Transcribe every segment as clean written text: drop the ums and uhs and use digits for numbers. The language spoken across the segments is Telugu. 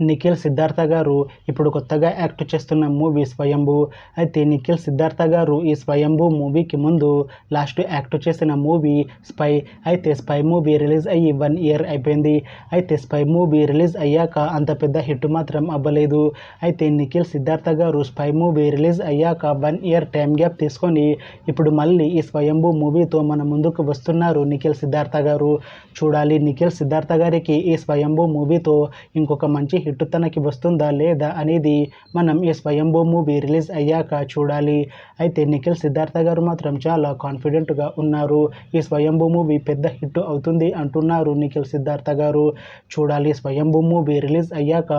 నిఖిల్ సిద్ధార్థ గారు ఇప్పుడు కొత్తగా యాక్ట్ చేస్తున్న మూవీ స్వయంభూ. అయితే నిఖిల్ సిద్ధార్థ గారు ఈ స్వయంభూ మూవీకి ముందు లాస్ట్ యాక్ట్ చేసిన మూవీ స్పై. అయితే స్పై మూవీ రిలీజ్ అయ్యి 1 ఇయర్ అయిపోయింది. అయితే స్పై మూవీ రిలీజ్ అయ్యాక అంత పెద్ద హిట్ మాత్రం అవ్వలేదు. అయితే నిఖిల్ సిద్ధార్థ గారు స్పై మూవీ రిలీజ్ అయ్యాక 1 ఇయర్ టైం గ్యాప్ తీసుకొని ఇప్పుడు మళ్ళీ ఈ స్వయంభూ మూవీతో మన ముందుకు వస్తున్నారు నిఖిల్ సిద్ధార్థ గారు. చూడాలి నిఖిల్ సిద్ధార్థ గారికి ఈ స్వయంభూ మూవీతో ఇంకొక మంచి హిట్ తనకి వస్తుందా లేదా అనేది మనం ఈ స్వయంభూ మూవీ రిలీజ్ అయ్యాక చూడాలి. అయితే నిఖిల్ సిద్ధార్థ గారు మాత్రం చాలా కాన్ఫిడెంట్గా ఉన్నారు. ఈ స్వయంభూ మూవీ పెద్ద హిట్ అవుతుంది అంటున్నారు నిఖిల్ సిద్ధార్థ గారు. చూడాలి స్వయంభూ మూవీ రిలీజ్ అయ్యాక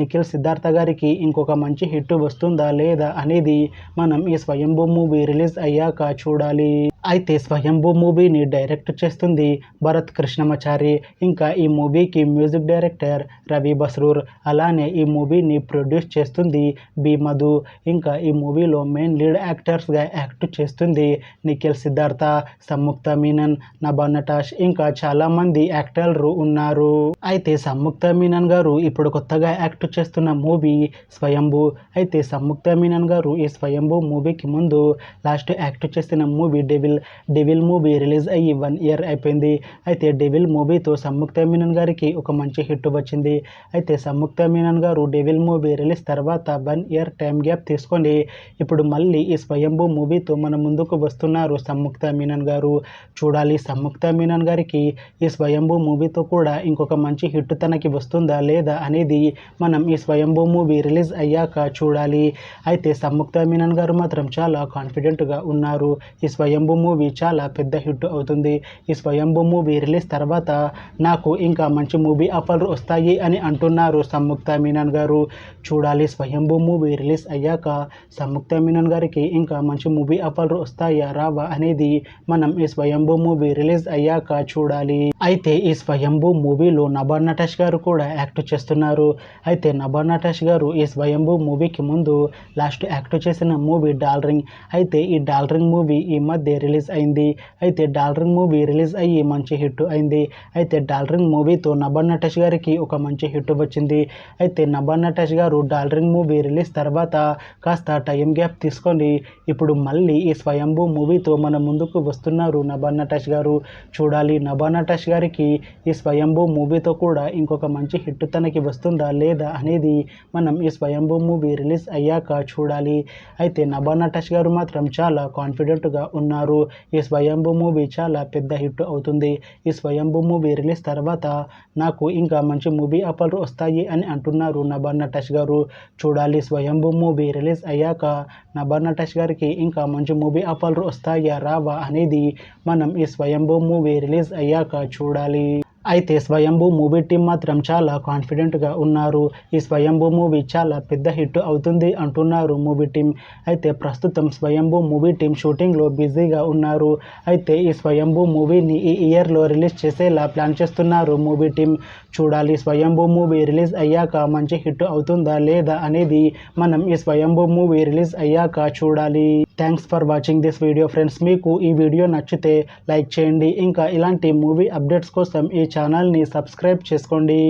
నిఖిల్ సిద్ధార్థ గారికి ఇంకొక మంచి హిట్ వస్తుందా లేదా అనేది మనం ఈ స్వయంభూ మూవీ రిలీజ్ అయ్యాక చూడాలి. అయితే స్వయంభూ మూవీని డైరెక్ట్ చేస్తుంది భరత్ కృష్ణమాచారి. ఇంకా ఈ మూవీకి మ్యూజిక్ డైరెక్టర్ రవి బస్రూర్. అలానే ఈ మూవీని ప్రొడ్యూస్ చేస్తుంది బి మధు. ఇంకా ఈ మూవీలో మెయిన్ లీడ్ యాక్టర్స్గా యాక్ట్ చేస్తుంది నిఖిల్ సిద్ధార్థ, సంయుక్త మీనన్, నభా నటాష్ ఇంకా చాలామంది యాక్టర్లు ఉన్నారు. అయితే సంయుక్త మీనన్ గారు ఇప్పుడు కొత్తగా యాక్ట్ చేస్తున్న మూవీ స్వయంభూ. అయితే సంయుక్త మీనన్ గారు ఈ స్వయంభూ మూవీకి ముందు లాస్ట్ యాక్ట్ చేసిన మూవీ డెవిల్ మూవీ రిలీజ్ అయ్యి 1 ఇయర్ అయిపోయింది. అయితే డెవిల్ మూవీతో సంయుక్త మీనన్ గారికి ఒక మంచి హిట్ వచ్చింది. అయితే సంయుక్త మీనన్ గారు డెవిల్ మూవీ రిలీజ్ తర్వాత 1 ఇయర్ టైం గ్యాప్ తీసుకొని ఇప్పుడు మళ్ళీ ఈ స్వయంభూ మూవీతో మన ముందుకు వస్తున్నారు సంయుక్త మీనన్ గారు. చూడాలి సంయుక్త మీనన్ గారికి ఈ స్వయంభూ మూవీతో కూడా ఇంకొక మంచి హిట్ తనకి వస్తుందా లేదా అనేది మనం ఈ స్వయంభూ మూవీ రిలీజ్ అయ్యాక చూడాలి. అయితే సంయుక్త మీనన్ గారు మాత్రం చాలా కాన్ఫిడెంట్గా ఉన్నారు. ఈ స్వయంభూ మూవీ చాలా పెద్ద హిట్ అవుతుంది. ఈ స్వయంభూ మూవీ రిలీజ్ తర్వాత నాకు ఇంకా మంచి మూవీ ఆఫర్లు వస్తాయి అని అంటున్నారు సంయుక్త మీనన్ గారు. చూడాలి స్వయంభూ మూవీ రిలీజ్ అయ్యాక సంయుక్త మీనన్ గారికి ఇంకా మంచి మూవీ ఆఫర్లు వస్తాయా రావా అనేది మనం ఈ స్వయంభూ మూవీ రిలీజ్ అయ్యాక చూడాలి. అయితే ఈ స్వయంభూ మూవీలో నభా నటాష్ గారు కూడా యాక్ట్ చేస్తున్నారు. అయితే నభా నటాష్ గారు ఈ స్వయంభూ మూవీకి ముందు లాస్ట్ యాక్ట్ చేసిన మూవీ డార్లింగ్. అయితే ఈ డార్లింగ్ మూవీ ఈ మధ్య రిలీజ్ అయింది. అయితే డార్లింగ్ మూవీ రిలీజ్ అయ్యి మంచి హిట్ అయింది. అయితే డార్లింగ్ మూవీతో నభా నటాష్ గారికి ఒక మంచి హిట్ వచ్చింది. అయితే నభా నటాష్ గారు డార్లింగ్ మూవీ రిలీజ్ తర్వాత కాస్త టైం గ్యాప్ తీసుకొని ఇప్పుడు మళ్ళీ ఈ స్వయంభూ మూవీతో మన ముందుకు వస్తున్నారు నభా నటాష్ గారు. చూడాలి నభా నటాష్ గారికి ఈ స్వయంభూ మూవీతో కూడా ఇంకొక మంచి హిట్ తనకి వస్తుందా లేదా అనేది మనం ఈ స్వయంభూ మూవీ రిలీజ్ అయ్యాక చూడాలి. అయితే నభా నటాష్ గారు మాత్రం చాలా కాన్ఫిడెంట్గా ఉన్నారు. ఈ స్వయంభూ మూవీ చాలా పెద్ద హిట్ అవుతుంది. ఈ స్వయంభూ మూవీ రిలీజ్ తర్వాత నాకు ఇంకా మంచి మూవీ ఆఫర్లు వస్తాయి అని అంటున్నారు నభా నటాష్ గారు. చూడాలి స్వయంభూ మూవీ రిలీజ్ అయ్యాక నభా నటాష్ గారికి ఇంకా మంచి మూవీ ఆఫర్లు వస్తాయా రావా అనేది మనం ఈ స్వయంభూ మూవీ రిలీజ్ అయ్యాక చూడాలి. అయితే స్వయంభూ మూవీ టీం మాత్రం చాలా కాన్ఫిడెంట్గా ఉన్నారు. ఈ స్వయంభూ మూవీ చాలా పెద్ద హిట్ అవుతుంది అంటున్నారు మూవీ టీం. అయితే ప్రస్తుతం స్వయంభూ మూవీ టీం షూటింగ్లో బిజీగా ఉన్నారు. అయితే ఈ స్వయంభూ మూవీని ఈ ఇయర్లో రిలీజ్ చేసేలా ప్లాన్ చేస్తున్నారు మూవీ టీం. చూడాలి స్వయంభూ మూవీ రిలీజ్ అయ్యాక మంచి హిట్ అవుతుందా లేదా అనేది మనం ఈ స్వయంభూ మూవీ రిలీజ్ అయ్యాక చూడాలి. Thanks for watching this video friends. మీకు ఈ వీడియో నచ్చితే లైక్ చేయండి. ఇంకా ఇలాంటి మూవీ అప్డేట్స్ కోసం ఈ ఛానల్ని సబ్స్క్రైబ్ చేసుకోండి.